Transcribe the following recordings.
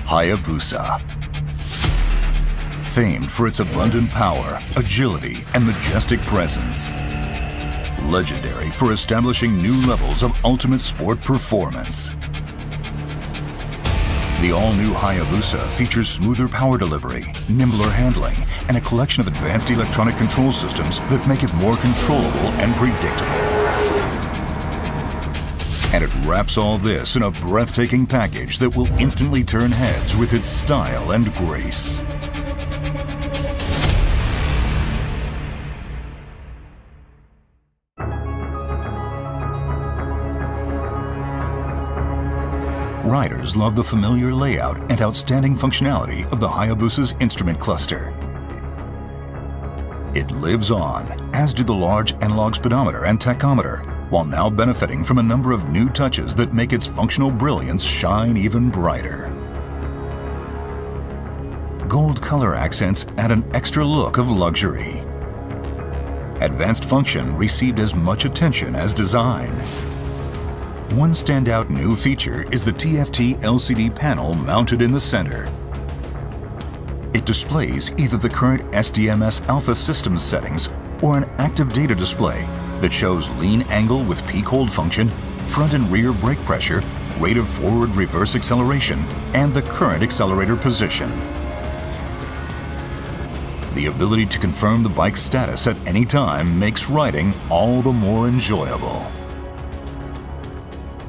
Hayabusa. Famed for its abundant power, agility, and majestic presence. Legendary for establishing new levels of ultimate sport performance. The all-new Hayabusa features smoother power delivery, nimbler handling, and a collection of advanced electronic control systems that make it more controllable and predictable. And it wraps all this in a breathtaking package that will instantly turn heads with its style and grace. Riders love the familiar layout and outstanding functionality of the Hayabusa's instrument cluster. It lives on, as do the large analog speedometer and tachometer, while now benefiting from a number of new touches that make its functional brilliance shine even brighter. Gold color accents add an extra look of luxury. Advanced function received as much attention as design. One standout new feature is the TFT LCD panel mounted in the center. It displays either the current SDMS Alpha systems settings or an active data display that shows lean angle with peak hold function, front and rear brake pressure, rate of forward-reverse acceleration, and the current accelerator position. The ability to confirm the bike's status at any time makes riding all the more enjoyable.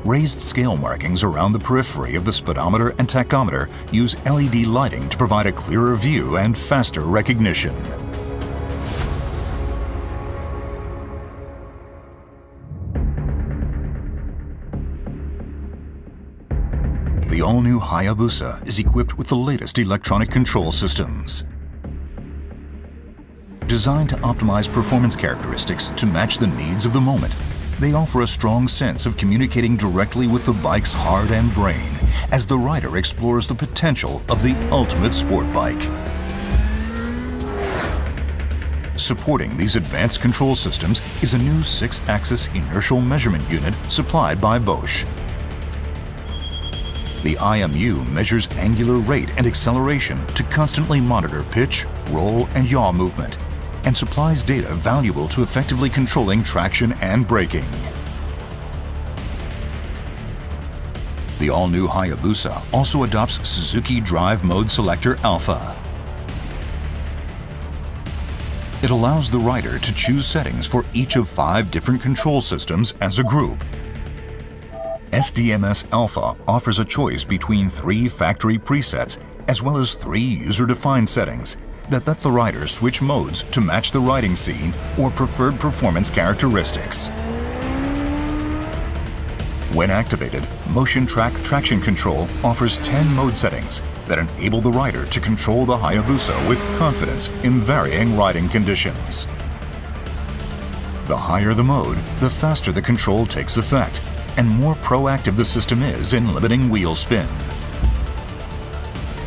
Raised scale markings around the periphery of the speedometer and tachometer use LED lighting to provide a clearer view and faster recognition. The all-new Hayabusa is equipped with the latest electronic control systems. Designed to optimize performance characteristics to match the needs of the moment, they offer a strong sense of communicating directly with the bike's heart and brain as the rider explores the potential of the ultimate sport bike. Supporting these advanced control systems is a new 6-axis inertial measurement unit supplied by Bosch. The IMU measures angular rate and acceleration to constantly monitor pitch, roll, and yaw movement, and supplies data valuable to effectively controlling traction and braking. The all-new Hayabusa also adopts Suzuki Drive Mode Selector Alpha. It allows the rider to choose settings for each of 5 different control systems as a group. SDMS Alpha offers a choice between 3 factory presets as well as 3 user-defined settings that let the rider switch modes to match the riding scene or preferred performance characteristics. When activated, Motion Track Traction Control offers 10 mode settings that enable the rider to control the Hayabusa with confidence in varying riding conditions. The higher the mode, the faster the control takes effect, and more proactive the system is in limiting wheel spin.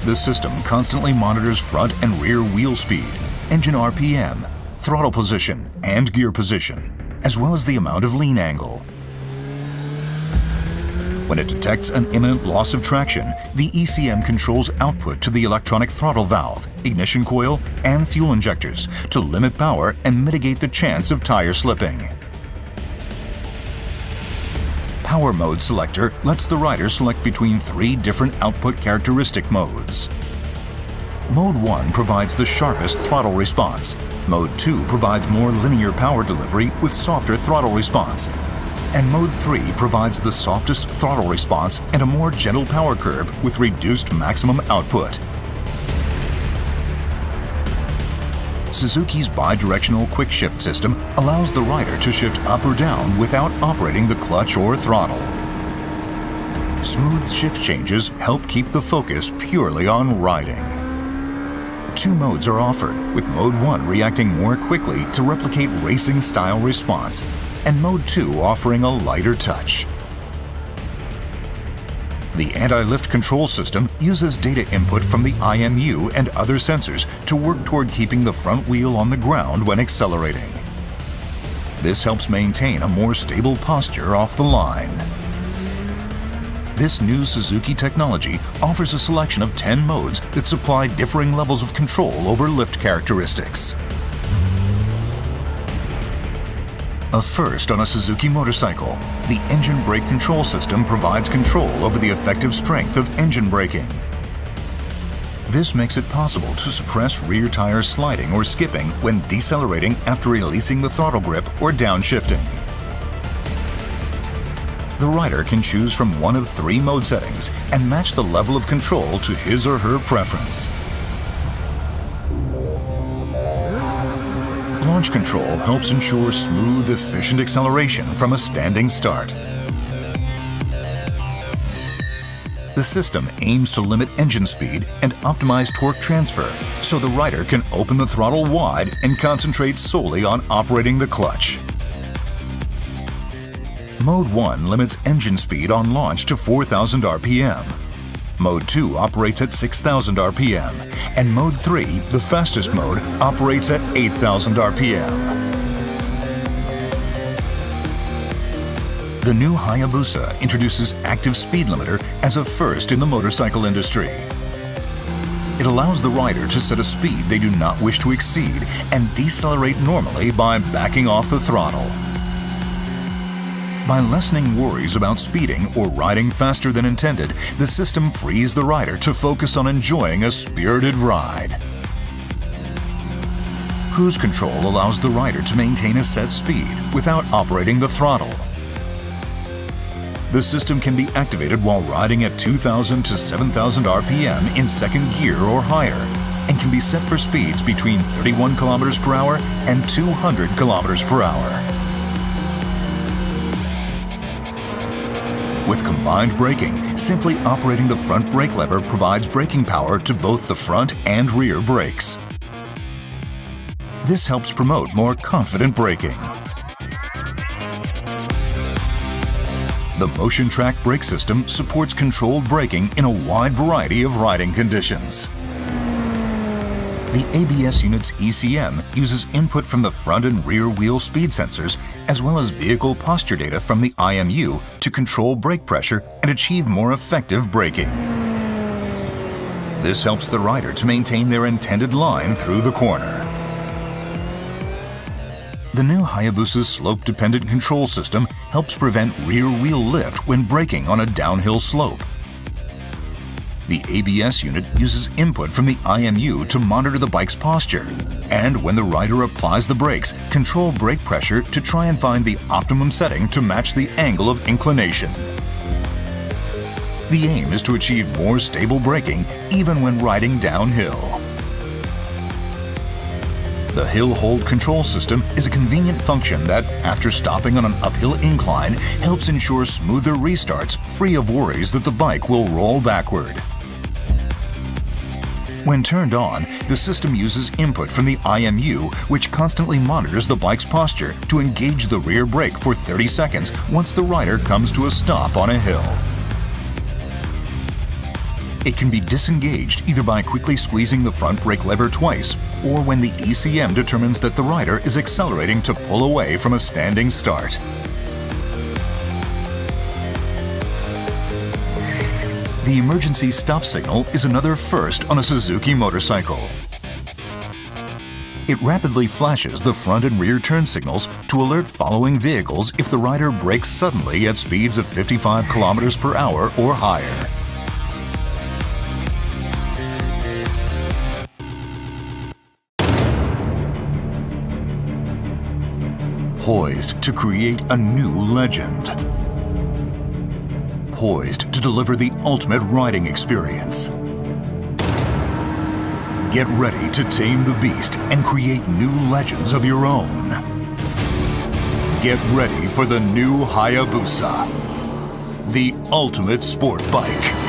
The system constantly monitors front and rear wheel speed, engine RPM, throttle position, and gear position, as well as the amount of lean angle. When it detects an imminent loss of traction, the ECM controls output to the electronic throttle valve, ignition coil, and fuel injectors to limit power and mitigate the chance of tire slipping. Power Mode Selector lets the rider select between 3 different output characteristic modes. Mode 1 provides the sharpest throttle response. Mode 2 provides more linear power delivery with softer throttle response. And Mode 3 provides the softest throttle response and a more gentle power curve with reduced maximum output. Suzuki's bidirectional quick shift system allows the rider to shift up or down without operating the clutch or throttle. Smooth shift changes help keep the focus purely on riding. 2 modes are offered, with Mode 1 reacting more quickly to replicate racing-style response, and Mode 2 offering a lighter touch. The anti-lift control system uses data input from the IMU and other sensors to work toward keeping the front wheel on the ground when accelerating. This helps maintain a more stable posture off the line. This new Suzuki technology offers a selection of 10 modes that supply differing levels of control over lift characteristics. A first on a Suzuki motorcycle, the engine brake control system provides control over the effective strength of engine braking. This makes it possible to suppress rear tire sliding or skipping when decelerating after releasing the throttle grip or downshifting. The rider can choose from one of 3 mode settings and match the level of control to his or her preference. Launch control helps ensure smooth, efficient acceleration from a standing start. The system aims to limit engine speed and optimize torque transfer, so the rider can open the throttle wide and concentrate solely on operating the clutch. Mode 1 limits engine speed on launch to 4,000 RPM. Mode 2 operates at 6,000 RPM, and Mode 3, the fastest mode, operates at 8,000 RPM. The new Hayabusa introduces active speed limiter as a first in the motorcycle industry. It allows the rider to set a speed they do not wish to exceed and decelerate normally by backing off the throttle. By lessening worries about speeding or riding faster than intended, the system frees the rider to focus on enjoying a spirited ride. Cruise control allows the rider to maintain a set speed without operating the throttle. The system can be activated while riding at 2,000 to 7,000 RPM in second gear or higher, and can be set for speeds between 31 km per hour and 200 km per hour. With combined braking, simply operating the front brake lever provides braking power to both the front and rear brakes. This helps promote more confident braking. The Motion Track brake system supports controlled braking in a wide variety of riding conditions. The ABS unit's ECM uses input from the front and rear wheel speed sensors, as well as vehicle posture data from the IMU to control brake pressure and achieve more effective braking. This helps the rider to maintain their intended line through the corner. The new Hayabusa's slope-dependent control system helps prevent rear wheel lift when braking on a downhill slope. The ABS unit uses input from the IMU to monitor the bike's posture, and when the rider applies the brakes, control brake pressure to try and find the optimum setting to match the angle of inclination. The aim is to achieve more stable braking even when riding downhill. The hill hold control system is a convenient function that, after stopping on an uphill incline, helps ensure smoother restarts free of worries that the bike will roll backward. When turned on, the system uses input from the IMU, which constantly monitors the bike's posture to engage the rear brake for 30 seconds once the rider comes to a stop on a hill. It can be disengaged either by quickly squeezing the front brake lever twice, or when the ECM determines that the rider is accelerating to pull away from a standing start. The emergency stop signal is another first on a Suzuki motorcycle. It rapidly flashes the front and rear turn signals to alert following vehicles if the rider brakes suddenly at speeds of 55 km per hour or higher. Poised to create a new legend. Poised to deliver the ultimate riding experience. Get ready to tame the beast and create new legends of your own. Get ready for the new Hayabusa, the ultimate sport bike.